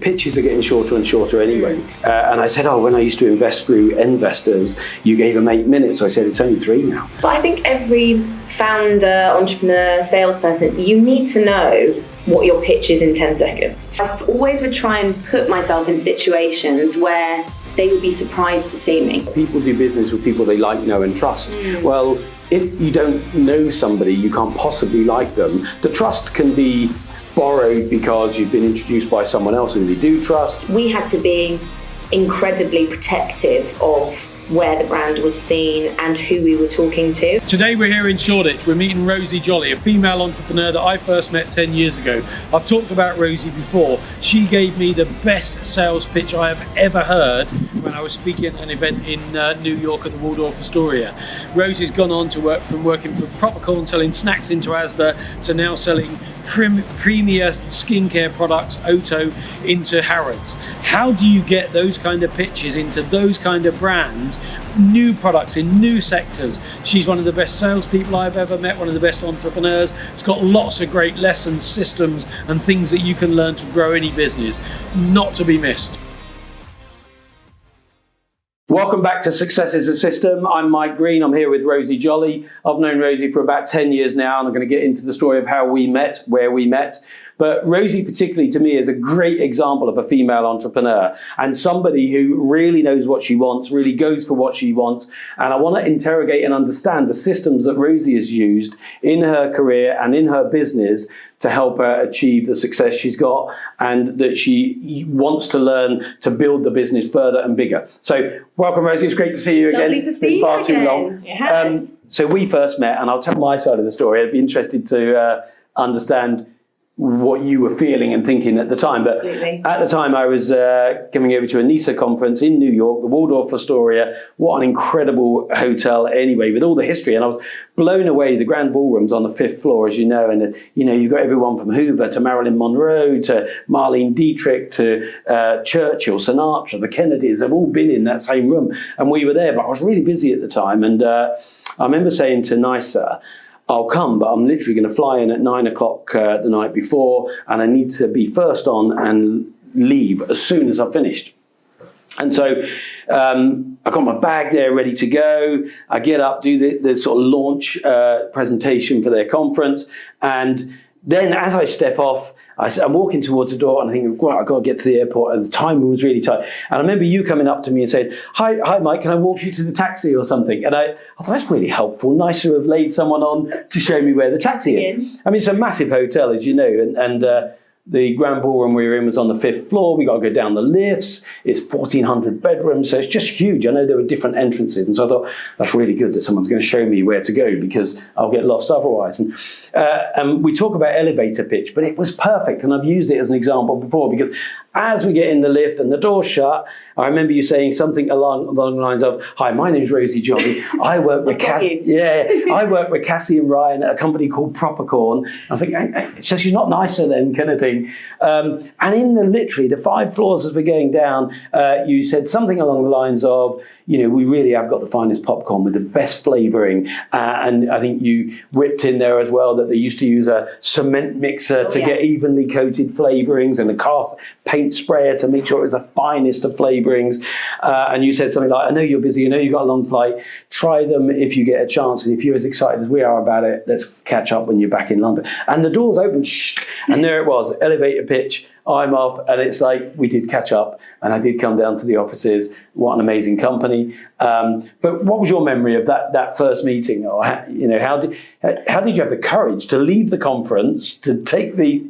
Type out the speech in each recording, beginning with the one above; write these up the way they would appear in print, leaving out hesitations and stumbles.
pitches are getting shorter and shorter anyway. And I said, when I used to invest through investors, you gave them 8 minutes. So I said, it's only 3 now. But I think every founder, entrepreneur, salesperson, you need to know what your pitch is in 10 seconds. I always would try and put myself in situations where they would be surprised to see me. People do business with people they like, know and trust. Well, if you don't know somebody, you can't possibly like them. The trust can be borrowed because you've been introduced by someone else who you do trust. We had to be incredibly protective of where the brand was seen and who we were talking to. Today we're here in Shoreditch. We're meeting Rosie Joly, a female entrepreneur that I first met 10 years ago. I've talked about Rosie before. She gave me the best sales pitch I have ever heard when I was speaking at an event in New York at the Waldorf Astoria. Rosie's gone on to work from working for Propercorn, selling snacks into Asda, to now selling premier skincare products, Otto, into Harrods. How do you get those kind of pitches into those kind of brands, new products in new sectors? She's one of the best salespeople I've ever met, one of the best entrepreneurs. It's got lots of great lessons, systems, and things that you can learn to grow any business. Not to be missed. Welcome back to Success is a System. I'm Mike Green. I'm here with Rosie Joly. I've known Rosie for about 10 years now, and I'm going to get into the story of how we met, where we met. But Rosie, particularly to me, is a great example of a female entrepreneur and somebody who really knows what she wants, really goes for what she wants. And I want to interrogate and understand the systems that Rosie has used in her career and in her business to help her achieve the success she's got, and that she wants to learn to build the business further and bigger. So welcome, Rosie. It's great to see you again. Lovely to see you again. Too long. Yes. So we first met, and I'll tell my side of the story. I'd be interested to understand what you were feeling and thinking at the time. But Absolutely. At the time, I was coming over to a NISA conference in New York, the Waldorf Astoria. What an incredible hotel anyway, with all the history. And I was blown away. The grand ballroom's on the 5th floor, as you know. And, you've got everyone from Hoover to Marilyn Monroe to Marlene Dietrich to Churchill, Sinatra, the Kennedys. They've all been in that same room. And we were there, but I was really busy at the time. And I remember saying to NISA, I'll come, but I'm literally going to fly in at 9 o'clock the night before, and I need to be first on and leave as soon as I've finished. And so I got my bag there ready to go. I get up, do the sort of launch presentation for their conference, and then as I step off, I'm walking towards the door and I think, right, I've got to get to the airport, and the time was really tight. And I remember you coming up to me and saying, hi Mike, can I walk you to the taxi or something? And I thought, that's really helpful. Nice to have laid someone on to show me where the taxi is. I mean, it's a massive hotel, as you know, and the grand ballroom we were in was on the 5th floor. We got to go down the lifts. It's 1,400 bedrooms, so it's just huge. I know there were different entrances, and so I thought, that's really good that someone's going to show me where to go, because I'll get lost otherwise. And we talk about elevator pitch, but it was perfect, and I've used it as an example before, because as we get in the lift and the door's shut, I remember you saying something along the lines of, "Hi, my name's Rosie Joly. I work with I work with Cassie and Ryan at a company called Propercorn." I think, so she's not nicer then, kind of thing. And in literally the 5 floors as we're going down, you said something along the lines of, we really have got the finest popcorn with the best flavouring. And I think you whipped in there as well that they used to use a cement mixer to get evenly coated flavourings, and a car paint sprayer to make sure it was the finest of flavourings. And you said something like, I know you're busy, I know you've got a long flight, try them if you get a chance, and if you're as excited as we are about it, let's catch up when you're back in London. And the doors opened, and there it was, elevator pitch. I'm off, and it's like we did catch up, and I did come down to the offices. What an amazing company! But what was your memory of that first meeting? Or how did you have the courage to leave the conference, to take the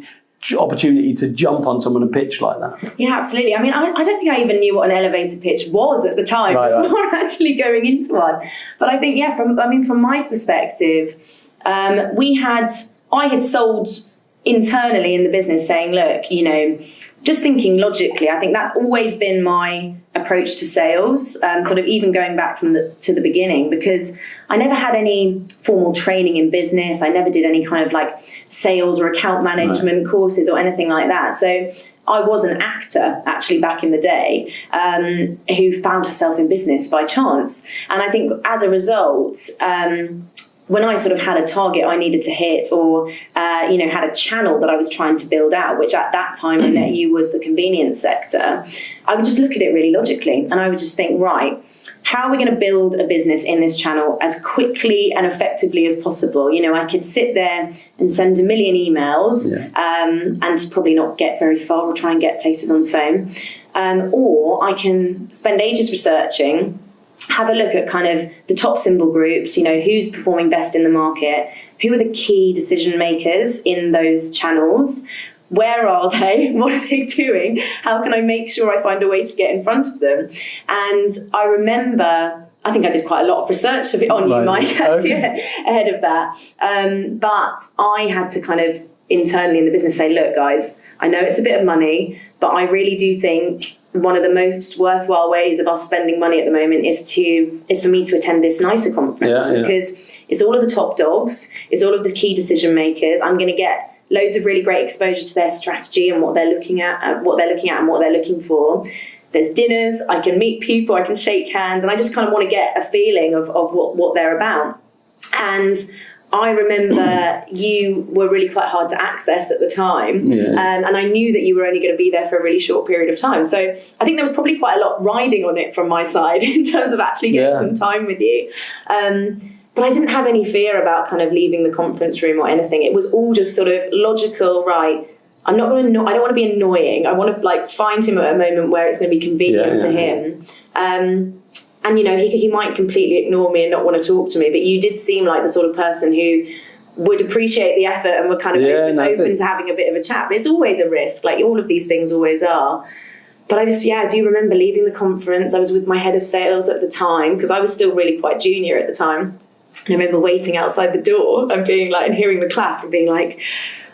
opportunity to jump on someone and pitch like that? Yeah, absolutely. I mean, I don't think I even knew what an elevator pitch was at the time before actually going into one. But I think, from my perspective, I had sold internally in the business, saying, look, just thinking logically, I think that's always been my approach to sales, sort of even going back to the beginning, because I never had any formal training in business. I never did any kind of like sales or account management courses or anything like that. So I was an actor actually back in the day who found herself in business by chance. And I think as a result, when I sort of had a target I needed to hit, or had a channel that I was trying to build out, which at that time I met you was the convenience sector, I would just look at it really logically, and I would just think, right, how are we going to build a business in this channel as quickly and effectively as possible? I could sit there and send a million emails and probably not get very far, or try and get places on the phone, or I can spend ages researching, have a look at kind of the top symbol groups, who's performing best in the market, who are the key decision makers in those channels, where are they, what are they doing, how can I make sure I find a way to get in front of them. And I remember, I think I did quite a lot of research on you, Mike, ahead of that. But I had to kind of internally in the business say, look, guys, I know it's a bit of money, but I really do think one of the most worthwhile ways of us spending money at the moment is for me to attend this NICER conference, because it's all of the top dogs, it's all of the key decision makers. I'm going to get loads of really great exposure to their strategy and what they're looking at and what they're looking for. There's dinners, I can meet people, I can shake hands, and I just kind of want to get a feeling of what they're about. And I remember you were really quite hard to access at the time, and I knew that you were only going to be there for a really short period of time. So I think there was probably quite a lot riding on it from my side in terms of actually getting some time with you. But I didn't have any fear about kind of leaving the conference room or anything. It was all just sort of logical, right? I don't want to be annoying. I want to find him at a moment where it's going to be convenient for him. And, he might completely ignore me and not want to talk to me, but you did seem like the sort of person who would appreciate the effort and were kind of open to having a bit of a chat. But it's always a risk, like all of these things always are. But I do remember leaving the conference. I was with my head of sales at the time, because I was still really quite junior at the time. And I remember waiting outside the door and being and hearing the clap and being like,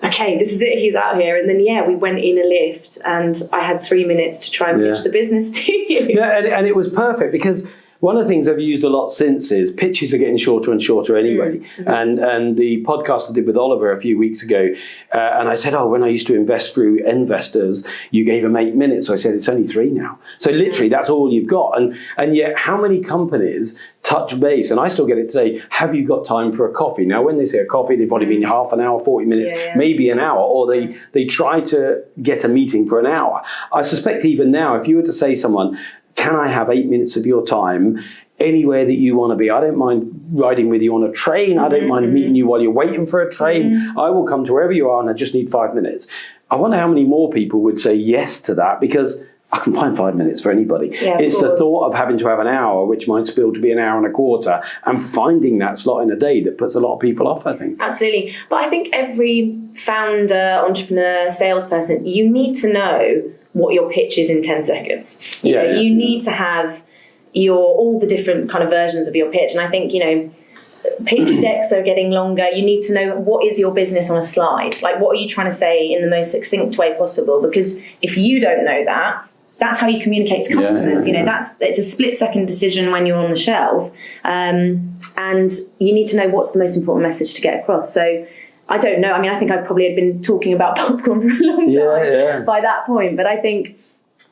okay, this is it, he's out here. And then, we went in a lift and I had 3 minutes to try and pitch the business to you. Yeah, and it was perfect, because one of the things I've used a lot since is pitches are getting shorter and shorter anyway. Mm-hmm. And the podcast I did with Oliver a few weeks ago, and I said, when I used to invest through investors, you gave them 8 minutes. So I said, it's only 3 now. So literally, that's all you've got. And yet, how many companies touch base, and I still get it today, have you got time for a coffee? Now, when they say a coffee, they've probably been half an hour, 40 minutes, maybe an hour, or they try to get a meeting for an hour. I suspect even now, if you were to say someone, can I have 8 minutes of your time anywhere that you want to be? I don't mind riding with you on a train. I don't mind meeting you while you're waiting for a train. I will come to wherever you are and I just need 5 minutes. I wonder how many more people would say yes to that, because I can find 5 minutes for anybody. It's the thought of having to have an hour, which might spill to be an hour and a quarter, and finding that slot in a day that puts a lot of people off, I think. Absolutely. But I think every founder, entrepreneur, salesperson, you need to know what your pitch is in 10 seconds. You need to have all the different kind of versions of your pitch. And I think, pitch decks are getting longer. You need to know what is your business on a slide. Like, what are you trying to say in the most succinct way possible? Because if you don't know that, that's how you communicate to customers. It's a split-second decision when you're on the shelf. And you need to know what's the most important message to get across. So I don't know. I mean, I think I probably had been talking about popcorn for a long time by that point. But I think,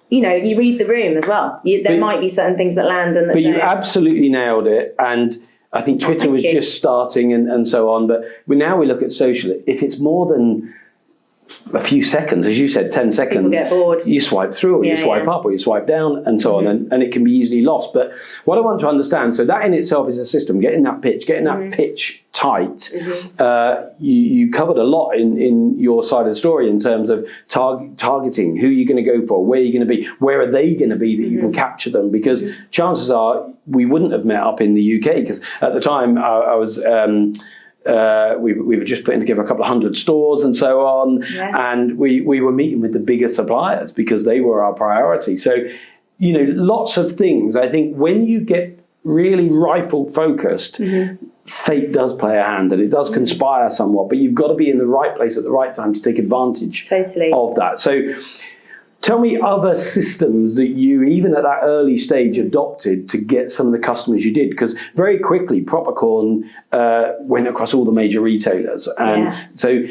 you read the room as well. There might be certain things that land and that don't. You absolutely nailed it. And I think Twitter was just starting and so on. But now we look at social. If it's more than a few seconds, as you said, 10 seconds, people get bored. You swipe through, or you swipe up, or you swipe down, and so on, and it can be easily lost. But what I want to understand, so that in itself is a system, getting that pitch tight. You covered a lot in your side of the story in terms of targeting, who you're going to go for, where you're going to be, where are they going to be that you can capture them, because chances are we wouldn't have met up in the UK, because at the time I was... we were just putting together a couple of 100 stores and so on, and we were meeting with the bigger suppliers because they were our priority. So, lots of things. I think when you get really rifle focused, fate does play a hand, and it does conspire somewhat, but you've got to be in the right place at the right time to take advantage of that. So tell me other systems that you, even at that early stage, adopted to get some of the customers you did, because very quickly Propercorn went across all the major retailers. And so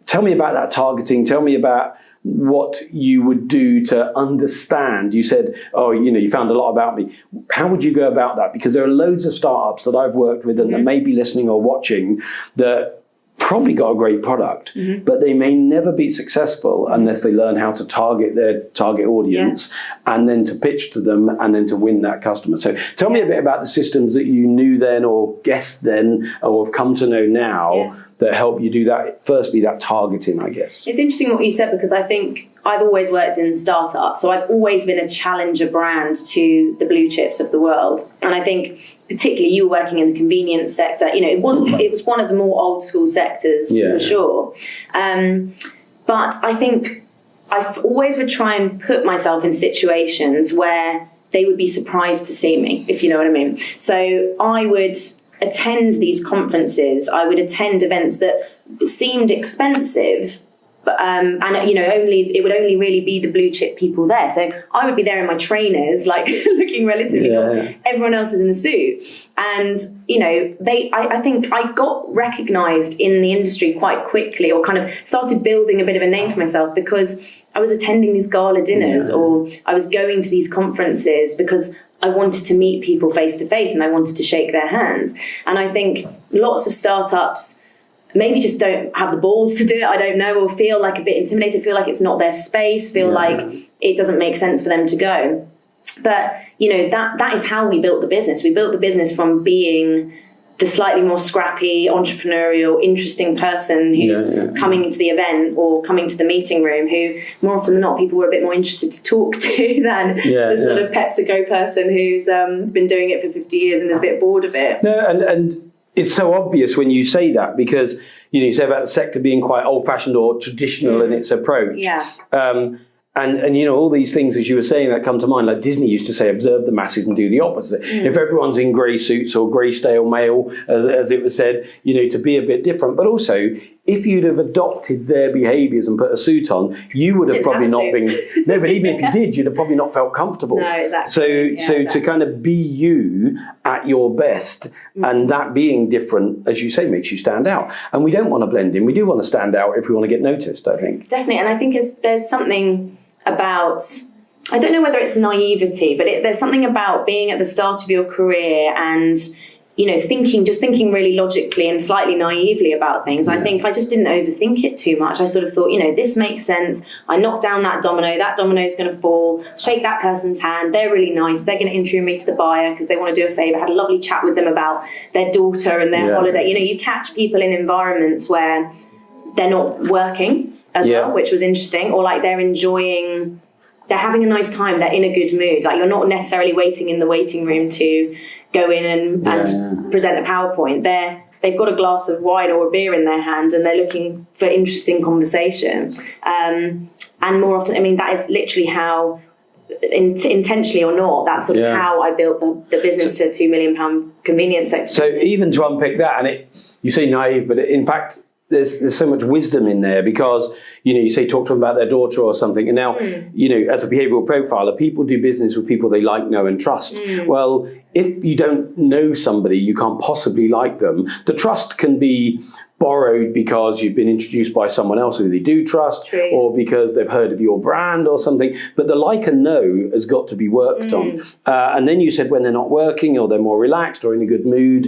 tell me about that targeting. Tell me about what you would do to understand. You said, oh, you found a lot about me. How would you go about that? Because there are loads of startups that I've worked with and that may be listening or watching that probably got a great product, but they may never be successful unless they learn how to target their target audience and then to pitch to them and then to win that customer. So tell me a bit about the systems that you knew then or guessed then or have come to know now that help you do that. Firstly, that targeting, I guess. It's interesting what you said, because I think I've always worked in startups, so I've always been a challenger brand to the blue chips of the world. And I think particularly you were working in the convenience sector, it was one of the more old school sectors for sure. But I think I always would try and put myself in situations where they would be surprised to see me, if you know what I mean. So I would attend these conferences, I would attend events that seemed expensive, but it would only really be the blue chip people there. So I would be there in my trainers, like looking relatively normal. Everyone else is in a suit, and I think I got recognised in the industry quite quickly, or kind of started building a bit of a name for myself, because I was attending these gala dinners or I was going to these conferences because I wanted to meet people face to face and I wanted to shake their hands. And I think lots of startups maybe just don't have the balls to do it, I don't know, or feel like a bit intimidated, feel like it's not their space, feel like it doesn't make sense for them to go. But, that is how we built the business. We built the business from being the slightly more scrappy, entrepreneurial, interesting person who's coming to the event or coming to the meeting room, who more often than not people were a bit more interested to talk to than the sort of PepsiCo person who's been doing it for 50 years and is a bit bored of it. No, and it's so obvious when you say that, because you say about the sector being quite old-fashioned or traditional in its approach. And all these things, as you were saying, that come to mind, like Disney used to say, observe the masses and do the opposite. If everyone's in grey suits or grey stale mail, as it was said, to be a bit different. But also, if you'd have adopted their behaviours and put a suit on, you would have probably not been... No, but even if you did, you'd have probably not felt comfortable. No, exactly. So to kind of be you at your best, and that being different, as you say, makes you stand out. And we don't want to blend in. We do want to stand out if we want to get noticed, I think. Definitely. And I think there's something about, I don't know whether it's naivety, but there's something about being at the start of your career and thinking really logically and slightly naively about things. I think I just didn't overthink it too much. I sort of thought, this makes sense. I knocked down that domino is going to fall, shake that person's hand, they're really nice, they're going to introduce me to the buyer because they want to do a favour. I had a lovely chat with them about their daughter and their holiday. You catch people in environments where they're not working as well, which was interesting, or like they're having a nice time, they're in a good mood. Like you're not necessarily waiting in the waiting room to go in and present a PowerPoint. They've got a glass of wine or a beer in their hand and they're looking for interesting conversation. And more often, that is literally how, intentionally or not, that's sort of how I built the business to a £2 million convenience sector. So even to unpick that, and you say naive, but in fact, there's so much wisdom in there, because you say talk to them about their daughter or something, and now as a behavioural profiler, people do business with people they like, know and trust. Well, if you don't know somebody, you can't possibly like them. The trust can be borrowed because you've been introduced by someone else who they do trust, or because they've heard of your brand or something. But the like and know has got to be worked on. And then you said when they're not working or they're more relaxed or in a good mood.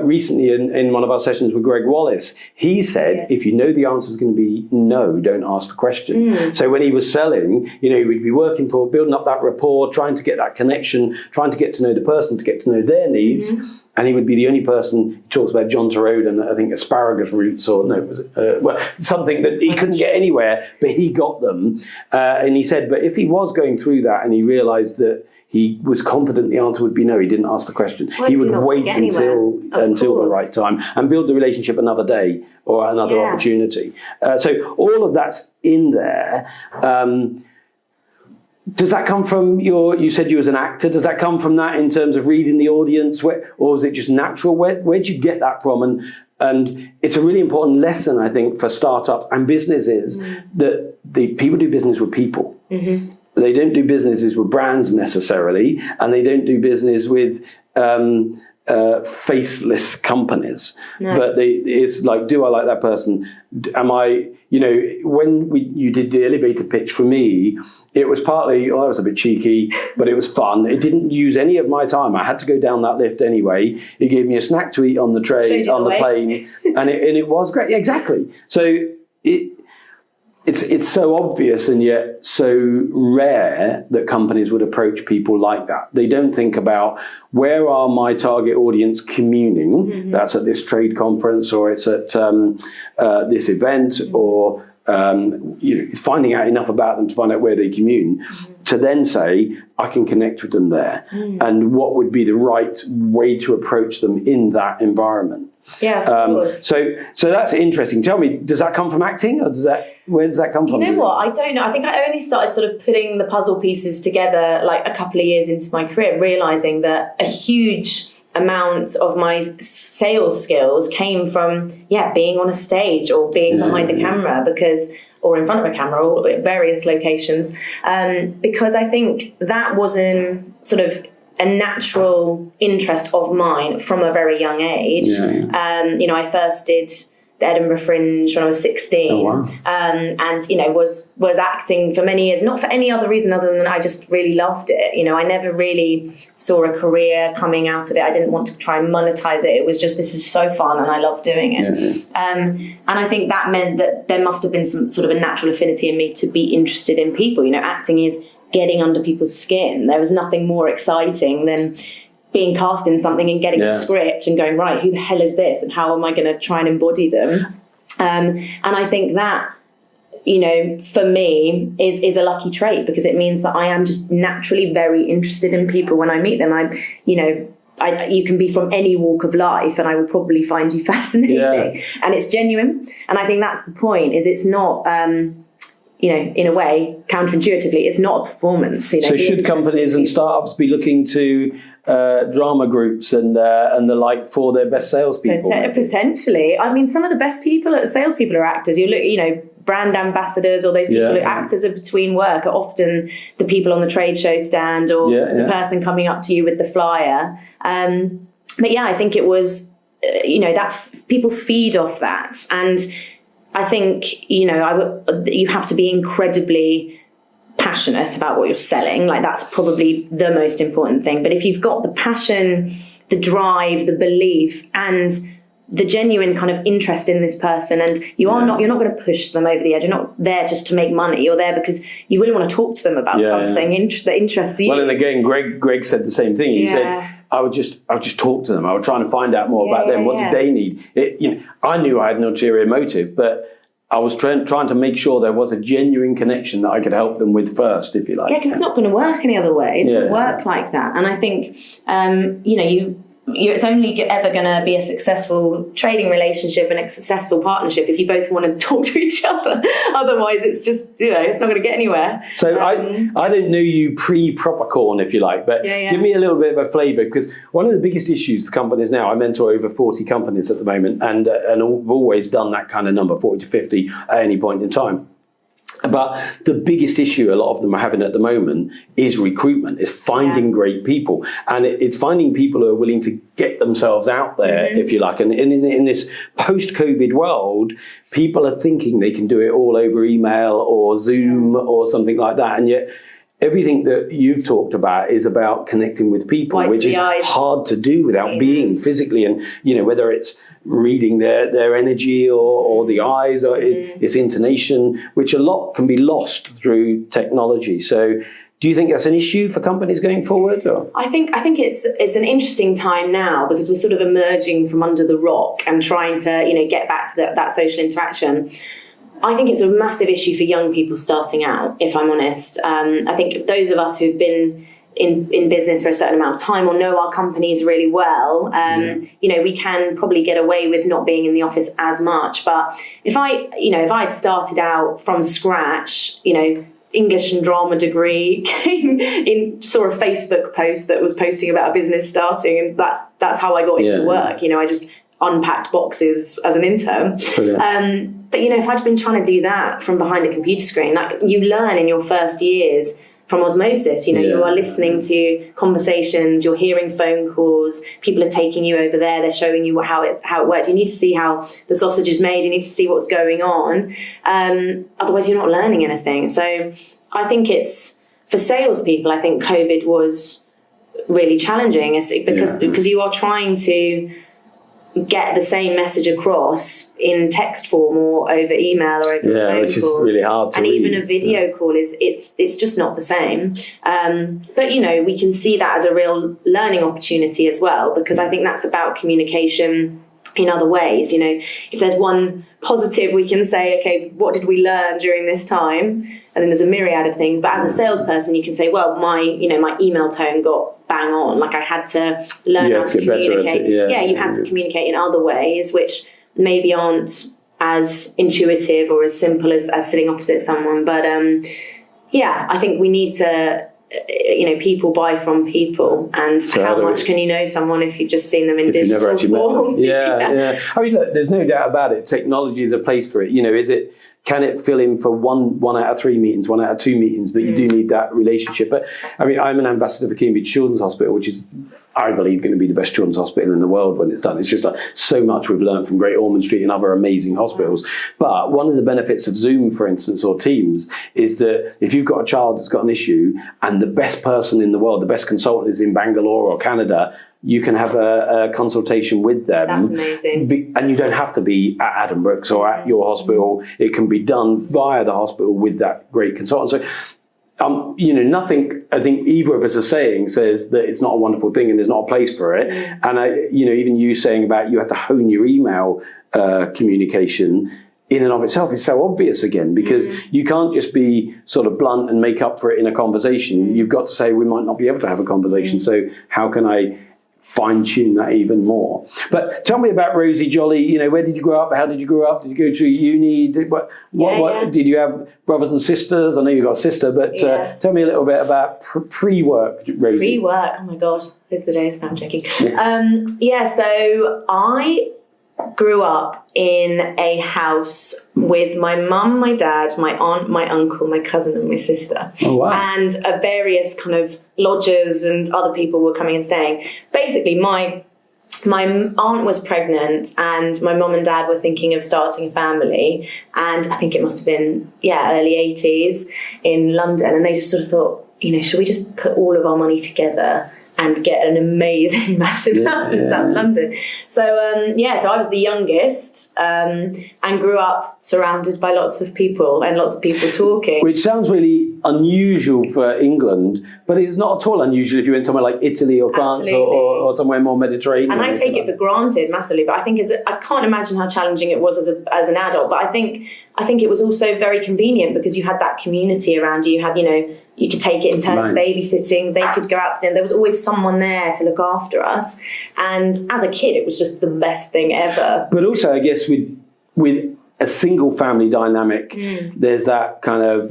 Recently in one of our sessions with Greg Wallace, he said, if you know the answer is going to be no, don't ask the question. So when he was selling, he would be working for, building up that rapport, trying to get that connection, trying to get to know the person, to get to know their needs. And he would be the only person, he talks about John Torode and I think asparagus roots, or no, was it, something that he couldn't get anywhere, but he got them. And he said, but if he was going through that and he realised that he was confident the answer would be no, he didn't ask the question. He would wait until the right time and build the relationship another day or another opportunity. So all of that's in there. Does that come from you said you was an actor, does that come from that in terms of reading the audience, or is it just natural? Where'd you get that from? And it's a really important lesson, I think, for startups and businesses, that the people do business with people. They don't do businesses with brands necessarily, and they don't do business with faceless companies, No. but it's like, do I like that person? Am I, when you did the elevator pitch for me, it was partly, I was a bit cheeky, but it was fun. It didn't use any of my time. I had to go down that lift anyway. It gave me a snack to eat on the tray, on the plane, and it was great. Yeah, exactly. So it's so obvious and yet so rare that companies would approach people like that. They don't think about, where are my target audience communing? Mm-hmm. That's at this trade conference, or it's at this event, or it's finding out enough about them to find out where they commune, mm-hmm. to then say, I can connect with them there. Mm. And what would be the right way to approach them in that environment? Yeah, of course. So that's interesting. Tell me, does that come from acting, or where does that come from? You know what? I don't know. I think I only started sort of putting the puzzle pieces together like a couple of years into my career, realizing that a huge amount of my sales skills came from being on a stage or being behind a camera, or in front of a camera, or at various locations, because I think that was in sort of a natural interest of mine from a very young age. I first did the Edinburgh Fringe when I was 16. Oh, wow. And was acting for many years, not for any other reason other than I just really loved it. I never really saw a career coming out of it. I didn't want to try and monetize it. It was just, this is so fun and I love doing it. And I think that meant that there must have been some sort of a natural affinity in me to be interested in people. Acting is getting under people's skin. There was nothing more exciting than being cast in something and getting a script and going, right, who the hell is this and how am I going to try and embody them? And I think that, for me is a lucky trait, because it means that I am just naturally very interested in people when I meet them. You can be from any walk of life and I will probably find you fascinating, and it's genuine. And I think that's the point, is it's not, in a way, counterintuitively, it's not a performance. So should companies and startups be looking to drama groups and the like for their best salespeople? Potentially. I mean, some of the best salespeople are actors. You look, brand ambassadors, or those people who actors are between work, are often the people on the trade show stand, or the person coming up to you with the flyer. But I think it was, that people feed off that. And I think, you have to be incredibly passionate about what you're selling. Like, that's probably the most important thing. But if you've got the passion, the drive, the belief, and the genuine kind of interest in this person, and you're not going to push them over the edge. You're not there just to make money. You're there because you really want to talk to them about something that interests you. Well, and again, Greg said the same thing. He said, I would just talk to them. I would try and find out more about them. What did they need? I knew I had an ulterior motive, but I was trying to make sure there was a genuine connection that I could help them with first, if you like. Yeah, because it's not going to work any other way. It doesn't work like that. And I think, it's only ever going to be a successful trading relationship and a successful partnership if you both want to talk to each other. Otherwise, it's just, it's not going to get anywhere. So I didn't know you pre-Propercorn, if you like, but give me a little bit of a flavour, because one of the biggest issues for companies now, I mentor over 40 companies at the moment, and we've always done that kind of number, 40 to 50 at any point in time. But the biggest issue a lot of them are having at the moment is recruitment, is finding great people. And it's finding people who are willing to get themselves out there, if you like. And in this post-COVID world, people are thinking they can do it all over email or Zoom or something like that. And yet everything that you've talked about is about connecting with people, which is hard to do without being physically. And, whether it's reading their energy or the eyes, or its intonation, which a lot can be lost through technology. So do you think that's an issue for companies going forward? Or? I think it's an interesting time now, because we're sort of emerging from under the rock and trying to, get back to that social interaction. I think it's a massive issue for young people starting out, if I'm honest. I think those of us who've been in business for a certain amount of time or know our companies really well, we can probably get away with not being in the office as much. But if I'd started out from scratch, English and drama degree, saw a Facebook post that was posting about a business starting, and that's how I got into work. I just unpacked boxes as an intern. But if I'd been trying to do that from behind a computer screen, like, you learn in your first years from osmosis. You are listening to conversations, you're hearing phone calls, people are taking you over there, they're showing you how it works. You need to see how the sausage is made, you need to see what's going on. Otherwise you're not learning anything. So I think it's, for salespeople, I think COVID was really challenging because you are trying to get the same message across in text form or over email or over phone which call. is really hard to and read. even a video call it's just not the same. But we can see that as a real learning opportunity as well, because I think that's about communication in other ways. If there's one positive, we can say, okay, what did we learn during this time? And then there's a myriad of things. But as a salesperson, you can say, well, my email tone got bang on. Like I had to learn how to communicate. You had to communicate in other ways, which maybe aren't as intuitive or as simple as sitting opposite someone. But I think we need to, people buy from people, and so how much can you know someone if you've just seen them in digital never actually form? Met them. Yeah. I mean, look, there's no doubt about it. Technology is a place for it. Can it fill in for one out of 3 meetings, 1 out of 2 meetings? But you do need that relationship. But I mean, I'm an ambassador for Cambridge Children's Hospital, which is, I believe, going to be the best children's hospital in the world when it's done. It's just like so much we've learned from Great Ormond Street and other amazing hospitals. But one of the benefits of Zoom, for instance, or Teams, is that if you've got a child that's got an issue and the best person in the world, the best consultant is in Bangalore or Canada, you can have a consultation with them. That's amazing. And you don't have to be at Adam Brooks or at your hospital. It can be done via the hospital with that great consultant. So, nothing I think either of us are saying says that it's not a wonderful thing and there's not a place for it. And even you saying about you have to hone your email communication in and of itself is so obvious again, because you can't just be sort of blunt and make up for it in a conversation. You've got to say, we might not be able to have a conversation. So how can I fine-tune that even more? But tell me about Rosie Joly. Where did you grow up? How did you grow up? Did you go to uni? Did you have brothers and sisters? I know you got a sister, but tell me a little bit about pre-work, Rosie. Pre-work, oh my God, those are the days. No, I'm joking. So I grew up in a house with my mum, my dad, my aunt, my uncle, my cousin and my sister. Oh, wow. And various kind of lodgers and other people were coming and staying. Basically, my aunt was pregnant and my mum and dad were thinking of starting a family. And I think it must have been, early 80s in London. And they just sort of thought, should we just put all of our money together and get an amazing, massive house in South London? So, so I was the youngest and grew up surrounded by lots of people and lots of people talking. Which sounds really unusual for England, but it's not at all unusual if you went somewhere like Italy or France or somewhere more Mediterranean. And I take it for granted massively, but I think I can't imagine how challenging it was as an adult. But I think it was also very convenient because you had that community around you. You had, you could take it in turns babysitting. They could go out for dinner. There was always someone there to look after us. And as a kid, it was just the best thing ever. But also, I guess, with a single family dynamic, there's that kind of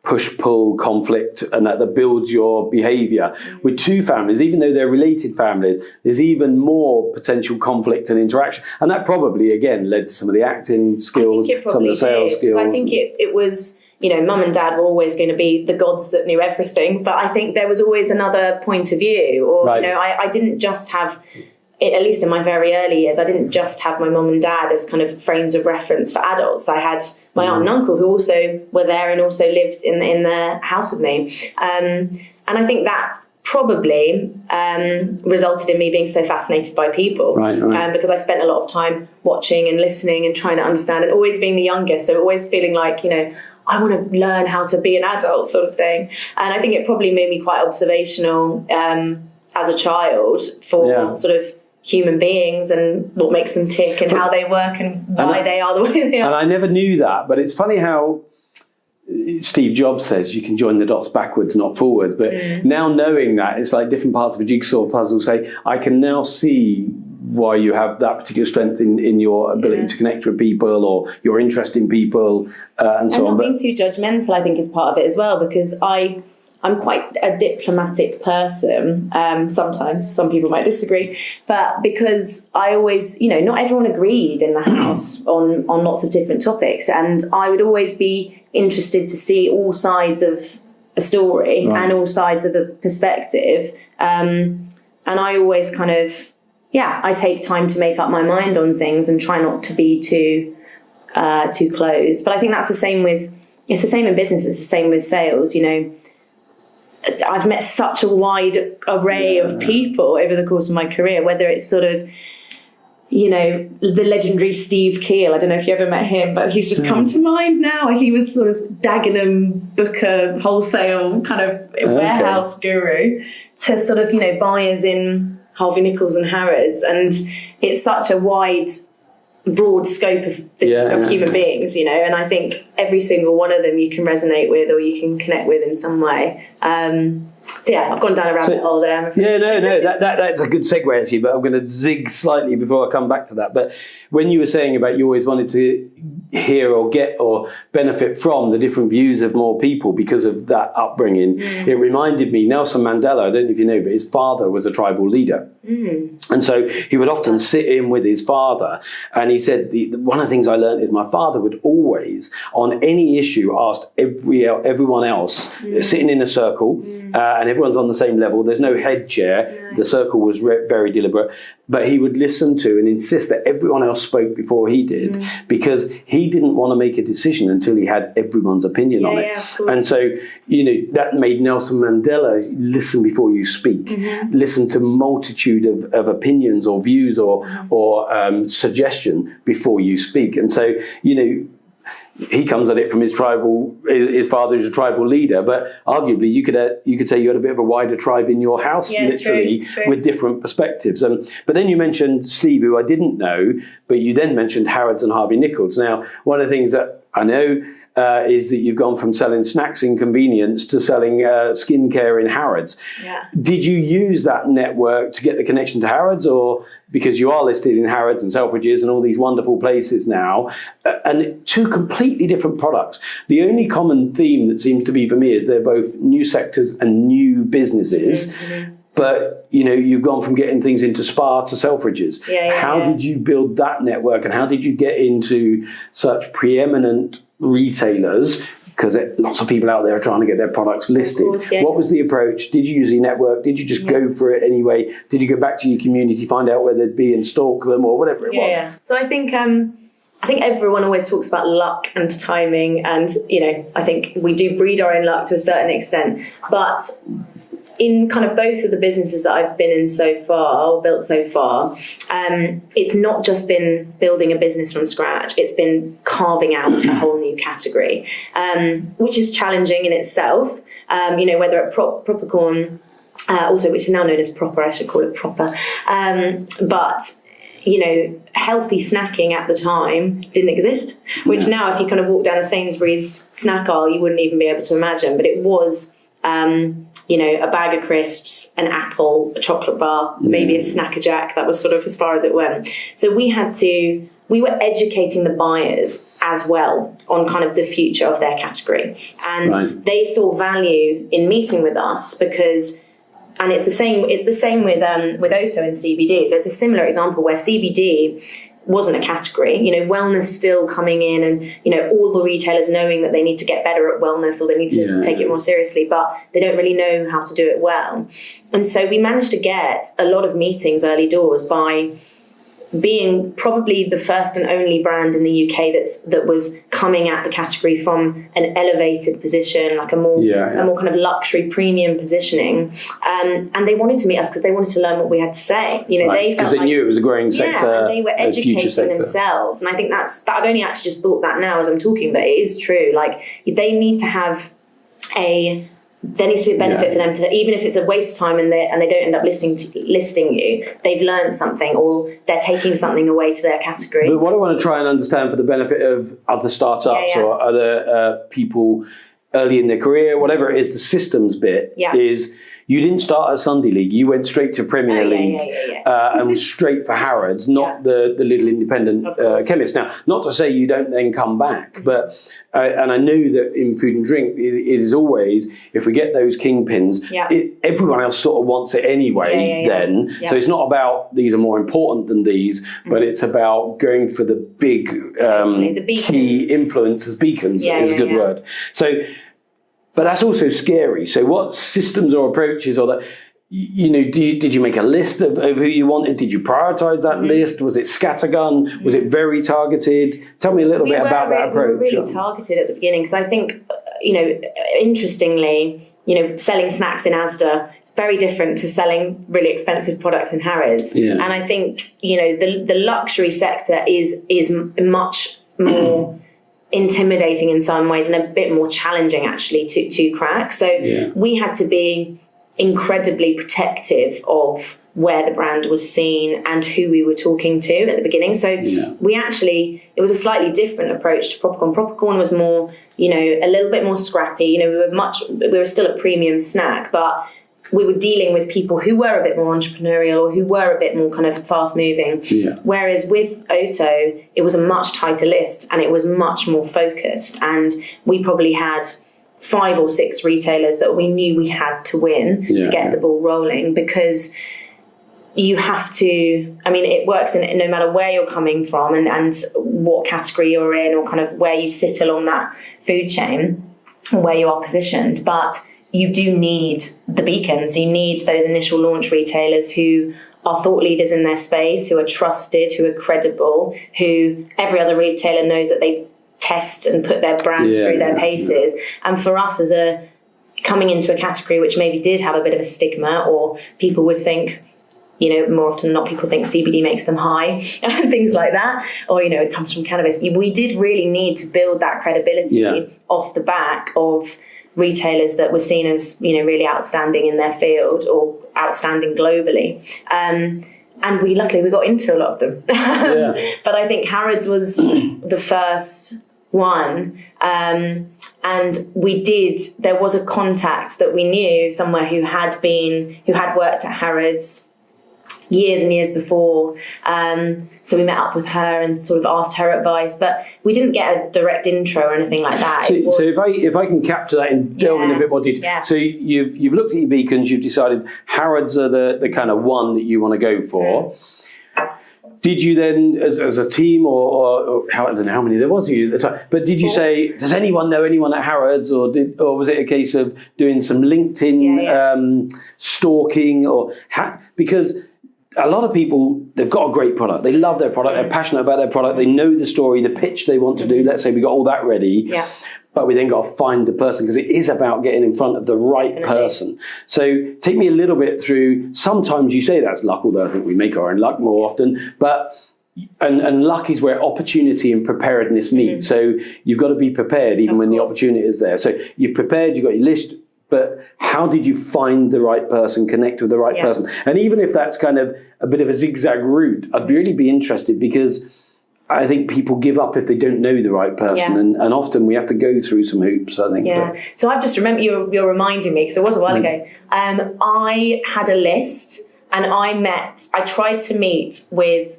push-pull conflict, and that builds your behaviour. With two families, even though they're related families, there's even more potential conflict and interaction. And that probably, again, led to some of the acting skills, some of the sales skills. I think it was, mum and dad were always going to be the gods that knew everything, but I think there was always another point of view. Or, I didn't just have, at least in my very early years, I didn't just have my mum and dad as kind of frames of reference for adults. I had my aunt and uncle who also were there and also lived in the house with me. And I think that probably resulted in me being so fascinated by people. Right. Because I spent a lot of time watching and listening and trying to understand, and always being the youngest, so always feeling like, I want to learn how to be an adult sort of thing. And I think it probably made me quite observational as a child for sort of human beings and what makes them tick and how they work and why they are the way they are. And I never knew that, but it's funny how Steve Jobs says you can join the dots backwards, not forwards. But now knowing that, it's like different parts of a jigsaw puzzle say, I can now see why you have that particular strength in your ability to connect with people or your interest in people and so on. And not being too judgmental, I think, is part of it as well, because I'm quite a diplomatic person. Sometimes some people might disagree, but because I always, not everyone agreed in the house on lots of different topics, and I would always be interested to see all sides of a story and all sides of a perspective. And I always kind of, I take time to make up my mind on things and try not to be too closed. But I think it's the same in business, it's the same with sales. You know, I've met such a wide array of people over the course of my career, whether it's sort of, you know, the legendary Steve Keel. I don't know if you ever met him, but he's just come to mind now. He was sort of Dagenham Booker wholesale kind of warehouse guru to sort of, you know, buyers in Harvey Nichols and Harrods. And it's such a wide, broad scope of human beings, you know, and I think every single one of them you can resonate with or you can connect with in some way. So I've gone down a rabbit hole there. That's a good segue actually, but I'm going to zig slightly before I come back to that. But when you were saying about you always wanted to hear or get or benefit from the different views of more people because of that upbringing, it reminded me, Nelson Mandela, I don't know if you know, but his father was a tribal leader. And so he would often sit in with his father, and he said, one of the things I learned is my father would always, on any issue, ask everyone else, sitting in a circle, and everyone's on the same level, there's no head chair, the circle was very deliberate, but he would listen to and insist that everyone else spoke before he did, because he didn't want to make a decision until he had everyone's opinion on it. And so, you know, that made Nelson Mandela listen before you speak, listen to multitude of opinions or views or suggestion before you speak. And so, you know, he comes at it from his father is a tribal leader, but arguably you could say you had a bit of a wider tribe in your house, literally, true. With different perspectives. But then you mentioned Steve, who I didn't know, but you then mentioned Harrods and Harvey Nichols. Now, one of the things that I know is that you've gone from selling snacks in convenience to selling skincare in Harrods. Did you use that network to get the connection to Harrods, or because you are listed in Harrods and Selfridges and all these wonderful places now, and two completely different products? The only common theme that seems to be for me is they're both new sectors and new businesses. But, you know, you've gone from getting things into Spa to Selfridges. How did you build that network, and how did you get into such preeminent retailers? Because lots of people out there are trying to get their products listed. Course, What was the approach? Did you use your network? Did you just go for it anyway? Did you go back to your community, find out where they'd be and stalk them, or whatever it was? So I think everyone always talks about luck and timing, and, you know, I think we do breed our own luck to a certain extent. But in kind of both of the businesses that I've been in so far, or built so far, it's not just been building a business from scratch, it's been carving out a whole new category, which is challenging in itself. You know, whether at Propercorn, also, which is now known as Proper, I should call it Proper, but, you know, healthy snacking at the time didn't exist, which now if you kind of walk down a Sainsbury's snack aisle, you wouldn't even be able to imagine, but it was... you know, a bag of crisps, an apple, a chocolate bar, maybe a Snacker Jack. That was sort of as far as it went. So we were educating the buyers as well on kind of the future of their category. And they saw value in meeting with us because, and it's the same with Oto and CBD. So it's a similar example where CBD wasn't a category, you know, wellness still coming in, and, you know, all the retailers knowing that they need to get better at wellness or they need to take it more seriously, but they don't really know how to do it well. And so we managed to get a lot of meetings early doors by being probably the first and only brand in the UK that was coming at the category from an elevated position, like a more kind of luxury premium positioning. And they wanted to meet us because they wanted to learn what we had to say. You know, they felt because they knew it was a growing sector, and they were educating themselves. And I think I've only actually just thought that now as I'm talking, but it is true. Like, they need to have there needs to be a benefit for them to, even if it's a waste of time and they don't end up listing you, they've learned something or they're taking something away to their category. But what I want to try and understand for the benefit of other startups or other people early in their career, whatever it is, the systems bit is you didn't start at Sunday League. You went straight to Premier League and was straight for Harrods, not the little independent chemist. Now, not to say you don't then come back, but and I know that in food and drink, it is always, if we get those kingpins, everyone else sort of wants it anyway then. So it's not about these are more important than these, but it's about going for the big key influencers, beacons is a good word. So but that's also scary. So what systems or approaches or that, did you make a list of who you wanted? Did you prioritize that list? Was it scattergun? Was it very targeted? Tell me a little bit about that approach. We were really targeted at the beginning because I think, interestingly, selling snacks in Asda, it's very different to selling really expensive products in Harrods. Yeah. And I think, the luxury sector is much more intimidating in some ways and a bit more challenging actually to crack. So we had to be incredibly protective of where the brand was seen and who we were talking to at the beginning. So it was a slightly different approach to Popcorn. Popcorn was more, a little bit more scrappy. We were still a premium snack, but we were dealing with people who were a bit more entrepreneurial or who were a bit more kind of fast moving. Yeah. Whereas with Oto, it was a much tighter list and it was much more focused. And we probably had 5 or 6 retailers that we knew we had to win to get the ball rolling, because you have to, it works in no matter where you're coming from and what category you're in or kind of where you sit along that food chain or where you are positioned. But you do need the beacons. You need those initial launch retailers who are thought leaders in their space, who are trusted, who are credible, who every other retailer knows that they test and put their brands through their paces. And for us as coming into a category which maybe did have a bit of a stigma, or people would think, more often than not, people think CBD makes them high and things like that, or, it comes from cannabis. We did really need to build that credibility off the back of retailers that were seen as, really outstanding in their field or outstanding globally. And we luckily got into a lot of them. But I think Harrods was the first one. And there was a contact that we knew somewhere who had worked at Harrods years and years before. So we met up with her and sort of asked her advice, but we didn't get a direct intro or anything like that. So if I can capture that and delve in a bit more detail. Yeah. So you've looked at your beacons, you've decided Harrods are the kind of one that you want to go for. Did you then, as a team, or I don't know how many there was you at the time, but did you say, does anyone know anyone at Harrods, or was it a case of doing some LinkedIn stalking, because a lot of people, they've got a great product, they love their product, they're passionate about their product, they know the story, the pitch they want to do. Let's say we got all that ready, but we then got to find the person, because it is about getting in front of the right person. So take me a little bit through. Sometimes you say that's luck, although I think we make our own luck more often, but and luck is where opportunity and preparedness meet. So you've got to be prepared even when the opportunity is there. So you've prepared, you've got your list, but how did you find the right person, connect with the right person? And even if that's kind of a bit of a zigzag route, I'd really be interested, because I think people give up if they don't know the right person. And often we have to go through some hoops, I think. Yeah. So I've just remembered, you're reminding me, because it was a while ago. I had a list, and I tried to meet with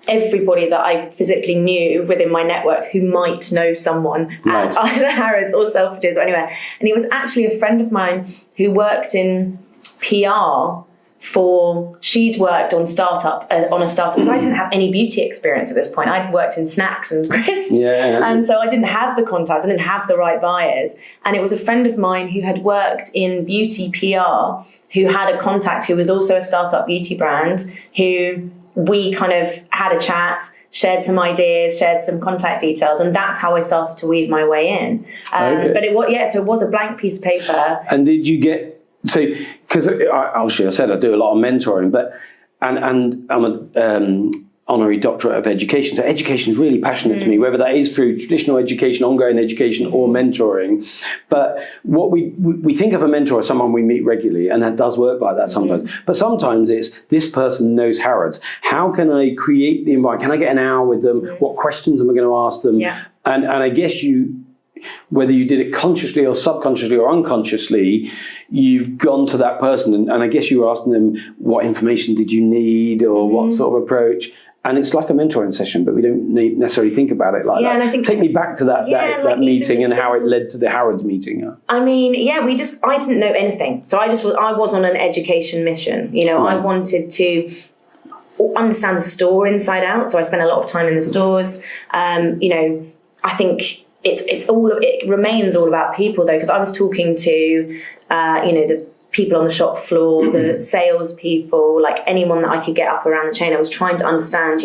everybody that I physically knew within my network who might know someone at either Harrods or Selfridges or anywhere. And he was actually a friend of mine who worked in PR she'd worked on a startup, because I didn't have any beauty experience at this point. I'd worked in snacks and crisps. And so I didn't have the contacts, I didn't have the right buyers. And it was a friend of mine who had worked in beauty PR, who had a contact who was also a startup beauty brand, who we kind of had a chat, shared some ideas, shared some contact details, and that's how I started to weave my way in. But it was a blank piece of paper. And did you get, because obviously I said I do a lot of mentoring, and I'm an honorary doctorate of education, so education is really passionate to me, whether that is through traditional education, ongoing education, or mentoring. But what we think of a mentor as someone we meet regularly, and that does work like that sometimes. But sometimes it's, this person knows Harrods. How can I create the environment? Can I get an hour with them? What questions am I going to ask them? And I guess whether you did it consciously or subconsciously or unconsciously, you've gone to that person, and I guess you were asking them, what information did you need, or what sort of approach? And it's like a mentoring session, but we don't necessarily think about it like that. And I think, take me back to that meeting and how it led to the Harrods meeting. I didn't know anything. So I was on an education mission. I wanted to understand the store inside out. So I spent a lot of time in the stores. I think it remains all about people though, because I was talking to the people on the shop floor, the sales people, like anyone that I could get up around the chain. I was trying to understand,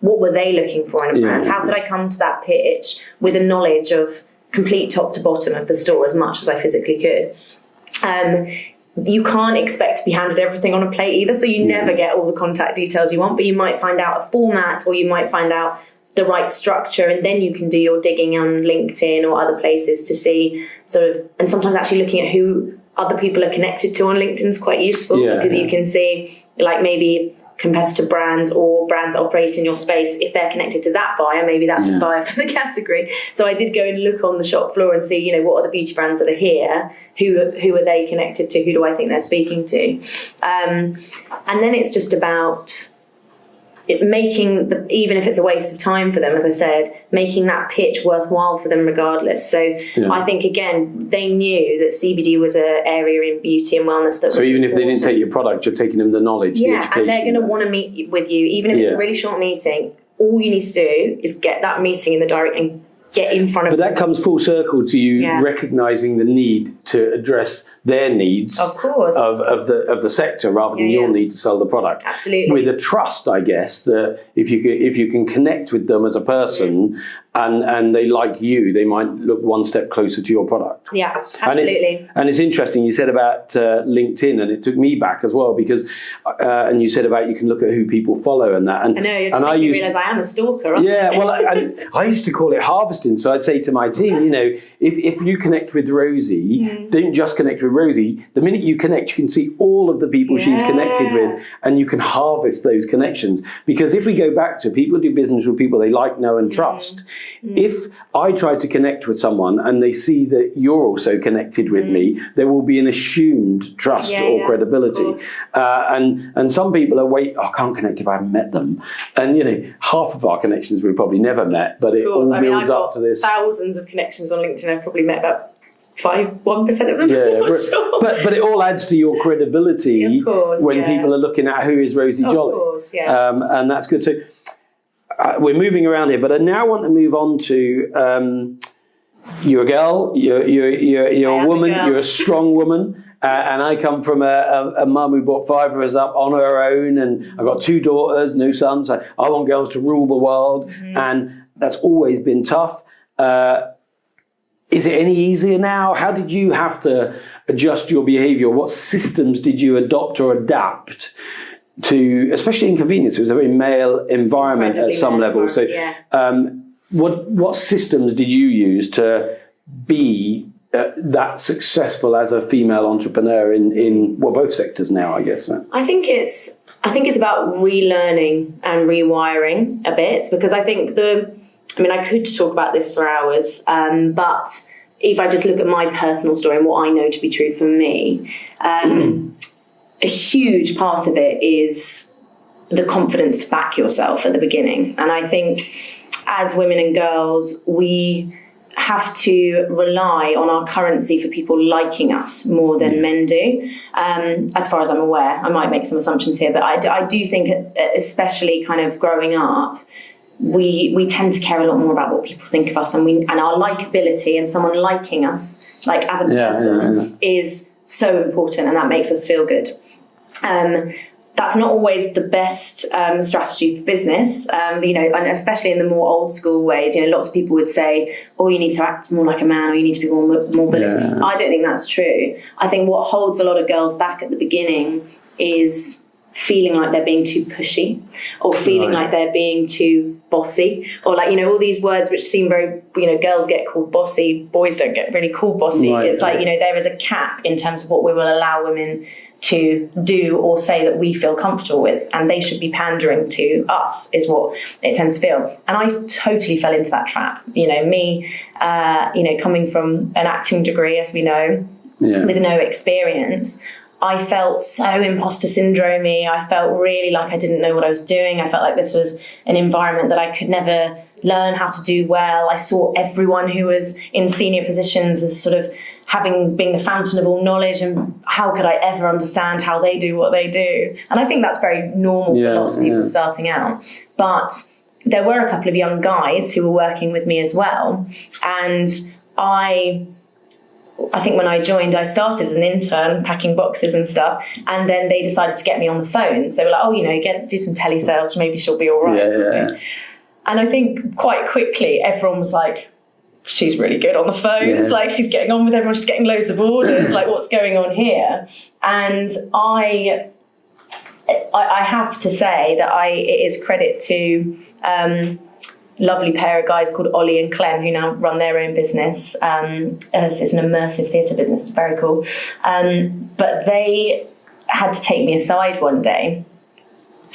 what were they looking for in a brand? How could I come to that pitch with a knowledge of complete top to bottom of the store as much as I physically could? You can't expect to be handed everything on a plate either, so you never get all the contact details you want, but you might find out a format, or you might find out the right structure, and then you can do your digging on LinkedIn or other places to see and sometimes actually looking at who other people are connected to on LinkedIn is quite useful, because you can see like maybe competitor brands or brands that operate in your space. If they're connected to that buyer, maybe that's the buyer for the category. So I did go and look on the shop floor and see, what are the beauty brands that are here? Who are they connected to? Who do I think they're speaking to? And then it's just about making even if it's a waste of time for them, as I said, making that pitch worthwhile for them regardless. So I think again, they knew that CBD was an area in beauty and wellness that. So even if they didn't take your product, you're taking them the knowledge, the education. And they're going to want to meet with you, even if it's a really short meeting. All you need to do is get that meeting in the diary and get in front of. But that comes full circle to you recognizing the need to address their needs, of course, of the sector, rather than your need to sell the product. Absolutely, with a trust, I guess, that if you can connect with them as a person and they like you, they might look one step closer to your product. Yeah, absolutely. And it's interesting you said about LinkedIn, and it took me back as well, because and you said about you can look at who people follow and that. And I know, you're just making me realise I am a stalker. Well, I used to call it harvesting. So I'd say to my team, if you connect with Rosie, don't just connect with Rosie. The minute you connect, you can see all of the people she's connected with, and you can harvest those connections. Because if we go back to people do business with people they like, know, and trust. If I try to connect with someone and they see that you're also connected with me, there will be an assumed trust or credibility. And some people are I can't connect if I haven't met them. And half of our connections we've probably never met, but it all builds up to this. Thousands of connections on LinkedIn. I've probably met about 1% of them. Sure. But it all adds to your credibility when people are looking at who is Rosie Joly. Of course, and that's good. So we're moving around here, but I now want to move on to you're a girl, you're a woman, you're a strong woman. And I come from a mum who brought 5 of us up on her own, and I've got 2 daughters, no sons. So I want girls to rule the world, and that's always been tough. Is it any easier now? How did you have to adjust your behaviour? What systems did you adopt or adapt to, especially inconvenience? It was a very male environment at some level. So what systems did you use to be that successful as a female entrepreneur in both sectors now, I guess? Right? I think it's about relearning and rewiring a bit, because I think I could talk about this for hours, but if I just look at my personal story and what I know to be true for me, a huge part of it is the confidence to back yourself at the beginning. And I think as women and girls, we have to rely on our currency for people liking us more than men do. As far as I'm aware, I might make some assumptions here, but I do think, especially kind of growing up, we tend to care a lot more about what people think of us, and our likability and someone liking us, like as a person, is so important, and that makes us feel good. That's not always the best strategy for business, and especially in the more old school ways. Lots of people would say, "Oh, you need to act more like a man, or you need to be more bullish." Yeah. I don't think that's true. I think what holds a lot of girls back at the beginning is feeling like they're being too pushy, or feeling like they're being too bossy, or all these words which seem very, girls get called bossy, boys don't get really called bossy. Right. It's like, there is a cap in terms of what we will allow women to do or say that we feel comfortable with, and they should be pandering to us, is what it tends to feel. And I totally fell into that trap. Me, coming from an acting degree, as we know, with no experience, I felt so imposter syndrome-y. I felt really like I didn't know what I was doing. I felt like this was an environment that I could never learn how to do well. I saw everyone who was in senior positions as sort of being the fountain of all knowledge, and how could I ever understand how they do what they do? And I think that's very normal for lots of people starting out. But there were a couple of young guys who were working with me as well. And I think when I joined, I started as an intern packing boxes and stuff, and then they decided to get me on the phone. So they were like, oh, you know, do some telesales, maybe she'll be all right. Yeah. And I think quite quickly, everyone was like, she's really good on the phone. It's like, she's getting on with everyone, she's getting loads of orders, like, what's going on here? And I have to say that it is credit to lovely pair of guys called Ollie and Clem, who now run their own business. It's an immersive theatre business, it's very cool. But they had to take me aside one day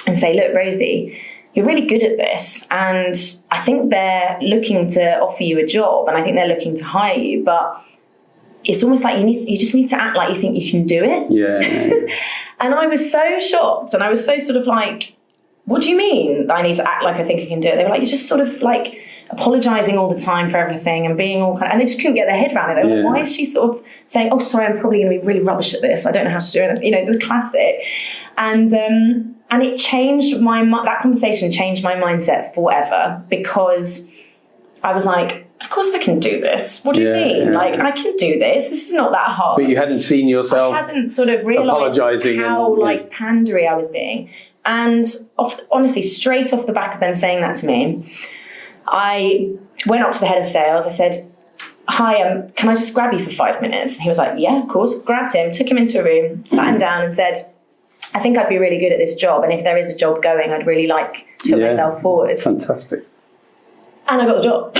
and say, look, Rosie, you're really good at this, and I think they're looking to offer you a job, and I think they're looking to hire you, but it's almost like you just need to act like you think you can do it. Yeah. And I was so shocked, and I was so sort of like, what do you mean I need to act like I think I can do it? They were like, you're just sort of like apologising all the time for everything and being all kind of, and they just couldn't get their head around it. They were like, why is she sort of saying, oh, sorry, I'm probably going to be really rubbish at this. I don't know how to do it. You know, the classic. And it changed that conversation changed my mindset forever, because I was like, of course I can do this. What do you mean? Yeah. Like, I can do this. This is not that hard. But you hadn't seen yourself. I hadn't sort of realised how like pandery I was being. And honestly, straight off the back of them saying that to me, I went up to the head of sales. I said, hi, can I just grab you for 5 minutes? And he was like, yeah, of course. Grabbed him, took him into a room, sat him down and said, I think I'd be really good at this job. And if there is a job going, I'd really like to put myself forward. Fantastic. And I got the job.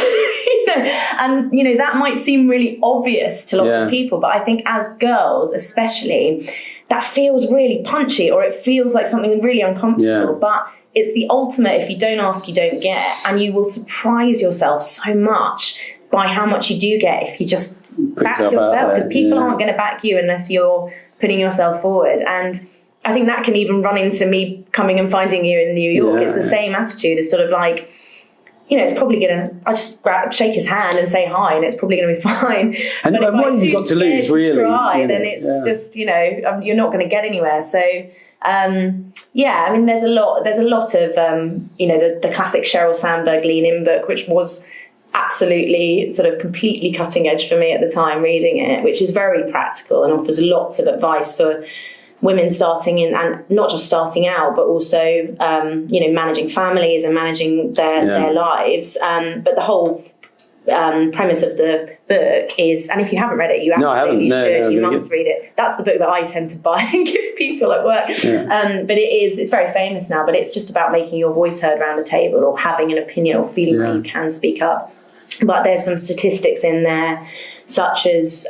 And, you know, that might seem really obvious to lots of people, but I think as girls, especially, that feels really punchy, or it feels like something really uncomfortable. But it's the ultimate, if you don't ask, you don't get. And you will surprise yourself so much by how much you do get if you just back yourself. Because people aren't going to back you unless you're putting yourself forward. And I think that can even run into me coming and finding you in New York. It's the same attitude. It's sort of like, you know, it's probably I just shake his hand and say hi, and it's probably going to be fine. And but if what have you got to lose, really? Then it's just, you know, you're not going to get anywhere. So, I mean, there's a lot of, you know, the classic Sheryl Sandberg Lean In book, which was absolutely sort of completely cutting edge for me at the time reading it, which is very practical and offers lots of advice for women starting in, and not just starting out, but also, you know, managing families and managing their lives. But the whole premise of the book is, and if you haven't read it, you absolutely should. You must read it. That's the book that I tend to buy and give people at work. But it's very famous now, but it's just about making your voice heard around a table, or having an opinion, or feeling that you can speak up. But there's some statistics in there, such as,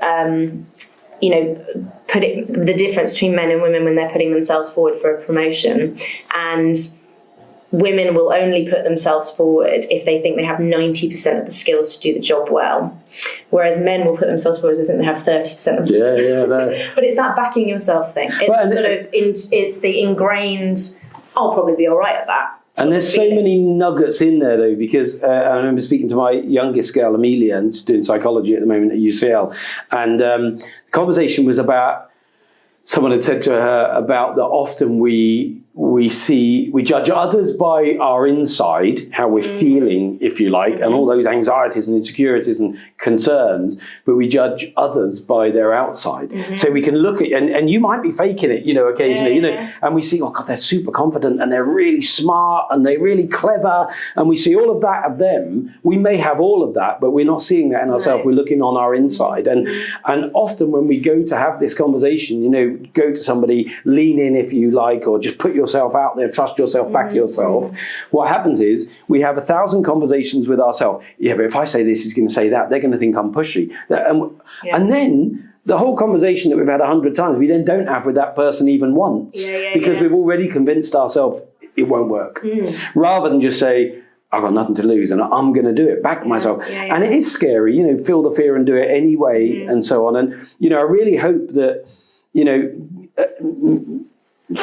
you know, the difference between men and women when they're putting themselves forward for a promotion. And women will only put themselves forward if they think they have 90% of the skills to do the job well. Whereas men will put themselves forward if they think they have 30% of the skills. But it's that backing yourself thing. It's the ingrained, I'll probably be all right at that. And there's so many nuggets in there, though, because I remember speaking to my youngest girl, Amelia, and she's doing psychology at the moment at UCL. And the conversation was about, someone had said to her about that often we judge others by our inside, how we're feeling, if you like, and all those anxieties and insecurities and concerns, but we judge others by their outside. So we can look at, and you might be faking it, you know, occasionally, you know, and we see, oh God, they're super confident and they're really smart and they're really clever, and we see all of that of them. We may have all of that, but we're not seeing that in ourselves. We're looking on our inside. And often when we go to have this conversation, you know, go to somebody, lean in if you like, or just put yourself out there, trust yourself, back yourself. What happens is we have 1,000 conversations with ourselves. Yeah, but if I say this, he's going to say that. They're going to think I'm pushy. And then the whole conversation that we've had 100 times, we then don't have with that person even once, because we've already convinced ourselves it won't work. Rather than just say, I've got nothing to lose and I'm going to do it, back myself. And it is scary, you know, feel the fear and do it anyway, and so on. And, you know, I really hope that, you know,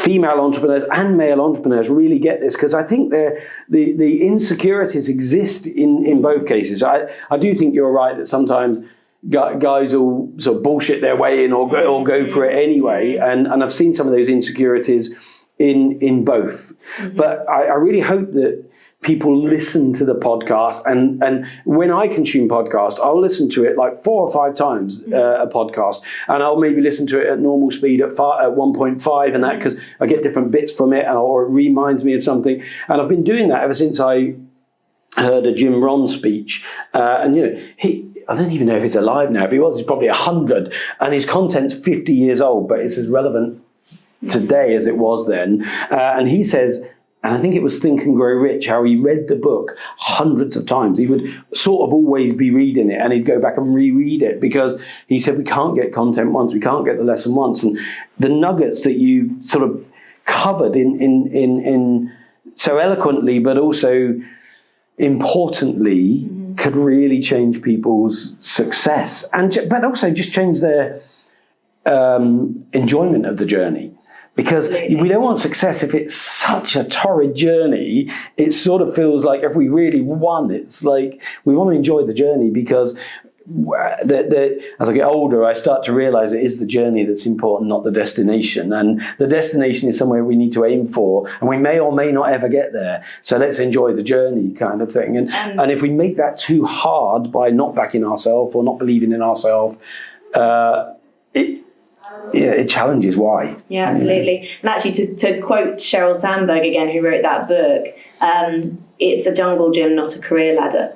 female entrepreneurs and male entrepreneurs really get this, because I think the insecurities exist in both cases. I do think you're right that sometimes guys will sort of bullshit their way in or go for it anyway, and I've seen some of those insecurities in both. But I really hope that people listen to the podcast, and when I consume podcasts, I'll listen to it like 4 or 5 times a podcast, and I'll maybe listen to it at normal speed at 1.5 and that, because I get different bits from it, or it reminds me of something. And I've been doing that ever since I heard a Jim Rohn speech, and I don't even know if he's alive now. If he was, he's probably 100, and his content's 50 years old, but it's as relevant today as it was then. And he says, and I think it was Think and Grow Rich, how he read the book hundreds of times. He would sort of always be reading it, and he'd go back and reread it, because he said we can't get content once, we can't get the lesson once. And the nuggets that you sort of covered in so eloquently, but also importantly, could really change people's success, but also just change their enjoyment of the journey. Because we don't want success if it's such a torrid journey. It sort of feels like if we really won, it's like we want to enjoy the journey, because as I get older, I start to realize it is the journey that's important, not the destination. And the destination is somewhere we need to aim for, and we may or may not ever get there. So let's enjoy the journey, kind of thing. And if we make that too hard by not backing ourselves or not believing in ourselves, it challenges why. Yeah, absolutely. And actually, to quote Sheryl Sandberg again, who wrote that book, it's a jungle gym, not a career ladder,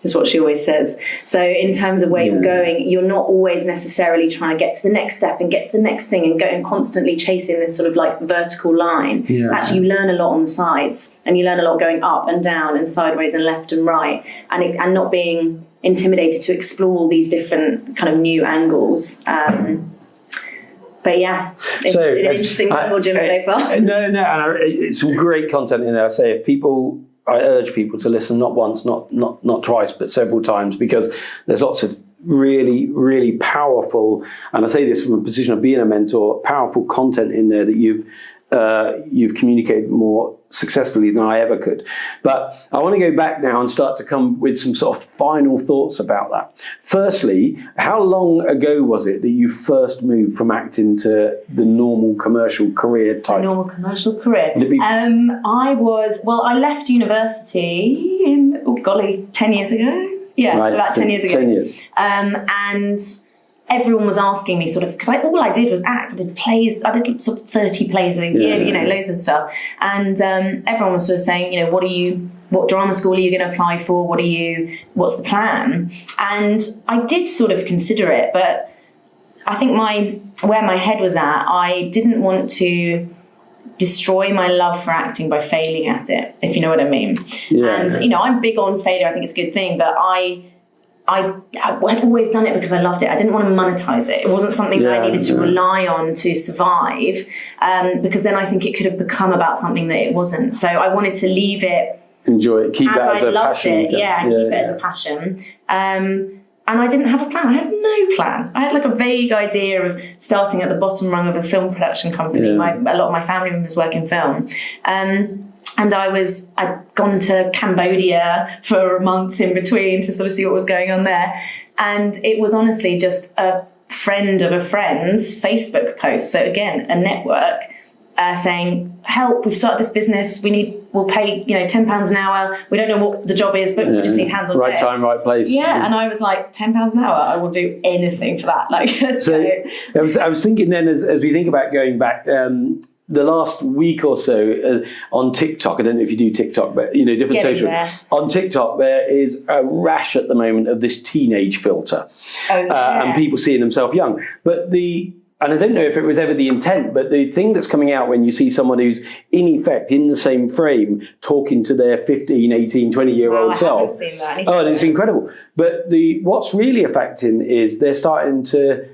is what she always says. So in terms of where you're going, you're not always necessarily trying to get to the next step and get to the next thing and go and constantly chasing this sort of like vertical line. Yeah. Actually, you learn a lot on the sides, and you learn a lot going up and down and sideways and left and right, and not being intimidated to explore all these different kind of new angles. But yeah, it's an interesting jungle gym so far. No, and it's some great content in there. I say I urge people to listen not once, not twice, but several times, because there's lots of really, really powerful, and I say this from a position of being a mentor, powerful content in there that you've communicated more successfully than I ever could. But I want to go back now and start to come with some sort of final thoughts about that. Firstly, how long ago was it that you first moved from acting to the normal commercial career type? Normal commercial career. I left university in 10 years ago. Yeah, right, about 10 years ago. 10 years. And everyone was asking me sort of, because all I did was act. I did plays. I did sort of 30 plays a year, loads of stuff. And everyone was sort of saying, what drama school are you going to apply for? What's the plan? And I did sort of consider it, but I think where my head was at, I didn't want to destroy my love for acting by failing at it, if you know what I mean. Yeah. And, I'm big on failure. I think it's a good thing, but I had always done it because I loved it. I didn't want to monetize it. It wasn't something that I needed to rely on to survive, because then I think it could have become about something that it wasn't. So I wanted to leave it. Enjoy it. Keep it as a passion. Keep it as a passion. And I didn't have a plan. I had no plan. I had like a vague idea of starting at the bottom rung of a film production company. A lot of my family members work in film. And I'd gone to Cambodia for a month in between to sort of see what was going on there. And it was honestly just a friend of a friend's Facebook post. So again, a network saying, help, we've started this business. We'll pay, £10 an hour. We don't know what the job is, but we just need hands on right time, right place. Yeah. And I was like, £10 an hour, I will do anything for that. I was thinking then, as we think about going back, the last week or so on TikTok, I don't know if you do TikTok, but different social. On TikTok, there is a rash at the moment of this teenage filter, and people seeing themselves young. And I don't know if it was ever the intent, but the thing that's coming out when you see someone who's in effect in the same frame talking to their 15, 18, 20-year-old self. I haven't seen that. And it's incredible. But what's really affecting is they're starting to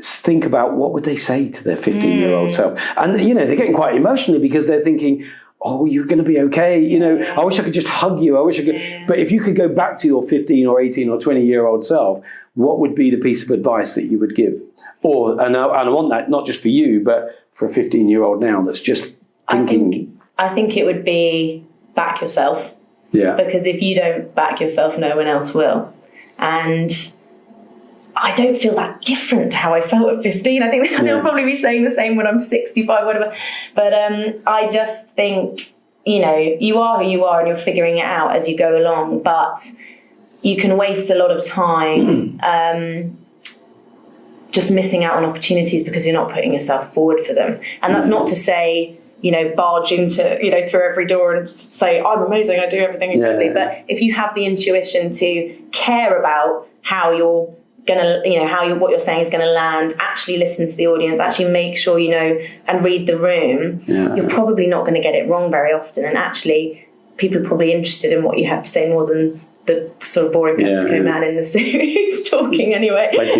think about what would they say to their 15-year-old self. And, they're getting quite emotional because they're thinking, oh, you're going to be okay. I wish I could just hug you. I wish I could. Yeah. But if you could go back to your 15 or 18 or 20-year-old self, what would be the piece of advice that you would give? And I want that not just for you, but for a 15-year-old now that's just thinking. I think it would be back yourself. Yeah. Because if you don't back yourself, no one else will. And I don't feel that different to how I felt at 15. I think they'll probably be saying the same when I'm 65, whatever. But I just think you know, you are who you are and you're figuring it out as you go along, but you can waste a lot of time just missing out on opportunities because you're not putting yourself forward for them. And that's not to say, you know, barge into, you know, through every door and say, I'm amazing, I do everything incredibly. Yeah. But if you have the intuition to care about how you're gonna, you know, what you're saying is gonna land, actually listen to the audience, actually make sure you know and read the room, you're probably not going to get it wrong very often. And actually, people are probably interested in what you have to say more than the sort of boring Mexico man in the series talking anyway. Thank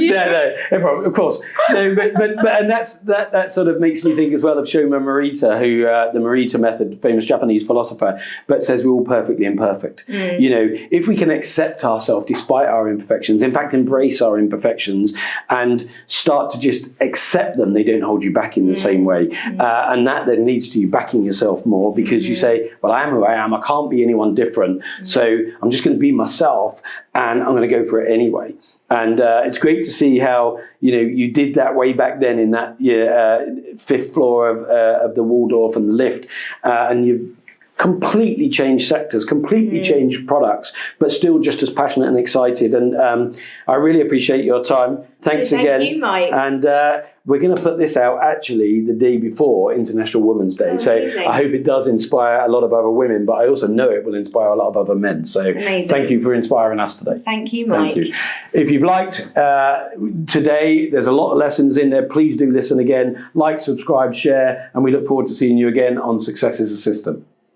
you. No problem, of course. No, but and that sort of makes me think as well of Shoma Morita, who the Morita method, famous Japanese philosopher, but says we're all perfectly imperfect. You know, if we can accept ourselves despite our imperfections, in fact, embrace our imperfections and start to just accept them, they don't hold you back in the same way. And that then leads to you backing yourself more because you say, well, I am who I am. I can't be anyone different. So I'm just going to be myself and I'm going to go for it anyway. And it's great to see how, you know, you did that way back then in that 5th floor of the Waldorf and the lift. And you've completely changed sectors, completely changed products, but still just as passionate and excited. And I really appreciate your time. Thanks again. Thank you, Mike. And we're going to put this out actually the day before International Women's Day. So I hope it does inspire a lot of other women, but I also know it will inspire a lot of other men. So thank you for inspiring us today. Thank you, Mike. Thank you. If you've liked today, there's a lot of lessons in there. Please do listen again. Like, subscribe, share, and we look forward to seeing you again on Success is a System.